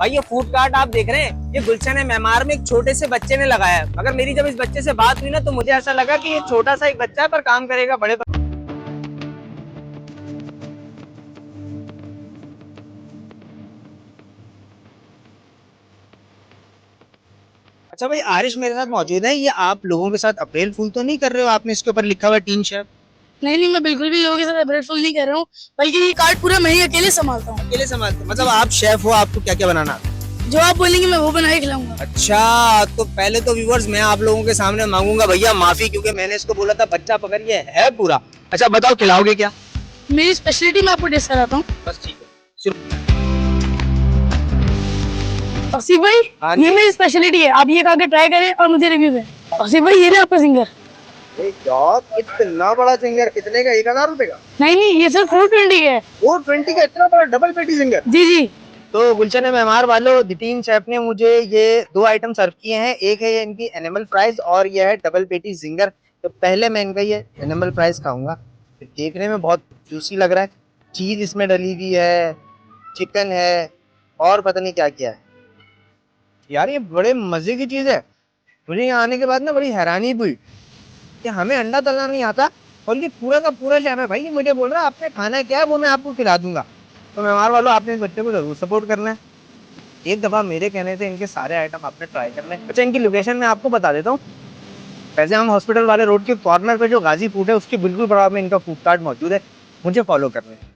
भाई ये food cart आप देख रहे हैं, ये गुलशन है मेमार में एक छोटे से बच्चे ने लगाया है। मगर मेरी जब इस बच्चे से बात हुई ना तो मुझे ऐसा लगा कि ये छोटा सा एक बच्चा है पर काम करेगा बड़े। अच्छा भाई, आरिश मेरे साथ मौजूद है। ये आप लोगों के साथ अप्रैल फूल तो नहीं कर रहे हो? आपने इसके ऊपर लिखा हुआ टीन शेफ। नहीं नहीं, मैं बिल्कुल भी लोगों के साथ ब्रेड फुल नहीं कर रहा हूँ, बल्कि ये कार्ड पूरा मैं ही अकेले संभालता हूँ। अकेले संभालते? मतलब आप शेफ हो, आपको क्या क्या बनाना आता है? जो आप बोलेंगे मैं वो बना के खिलाऊंगा। अच्छा, तो पहले तो व्यूवर्स मैं आप लोगों के सामने मांगूंगा भैया माफी, क्योंकि मैंने इसको बोला था बच्चा पकड़ ये है पूरा। अच्छा बताओ, खिलाओगे क्या? मेरी स्पेशलिटी मैं आपको टेस्ट कराता हूँ। बस ठीक है, शुरू। आसिफ भाई, हाँ ये जी। मेरी स्पेशलिटी है, आप ये खा के ट्राई करें और मुझे रिव्यू दें। आसिफ भाई, ये ना आपका सिंगर। यार इतना बड़ा सिंगर कितने का? 1000 रुपए का? नहीं नहीं, ये सिर्फ 420 है। 420 का इतना बड़ा डबल पेटी सिंगर? जी जी। तो गुलशन मेहमान वालों, द टीन शेफ ने मुझे ये दो आइटम सर्व किए हैं। एक है ये इनकी एनिमल फ्राइज और ये है डबल पेटी जिंगर। तो पहले मैं इनका ये एनिमल फ्राइज खाऊंगा। देखने में बहुत जूसी लग रहा है, चीज इसमें डली हुई है, चिकन है और पता नहीं क्या क्या है। यार ये बड़े मजे की चीज है। मुझे यहाँ आने के बाद ना बड़ी हैरानी हुई कि हमें अंडा तलना नहीं आता और ये पूरा का पूरा शेफ है भाई। ये मुझे बोल रहा है आपने खाना क्या है वो मैं आपको खिला दूंगा। तो मेहमान वालों, आपने इस बच्चे को जरूर सपोर्ट करना है। एक दफा मेरे कहने से इनके सारे आइटम आपने ट्राई करने हैं। अच्छा, इनकी लोकेशन मैं आपको बता देता हूँ। वैसे हम हॉस्पिटल वाले रोड के कॉर्नर पे जो गाजी फूड है उसके बिल्कुल बराबर में इनका फूड कार्ट मौजूद है। मुझे फॉलो करना है।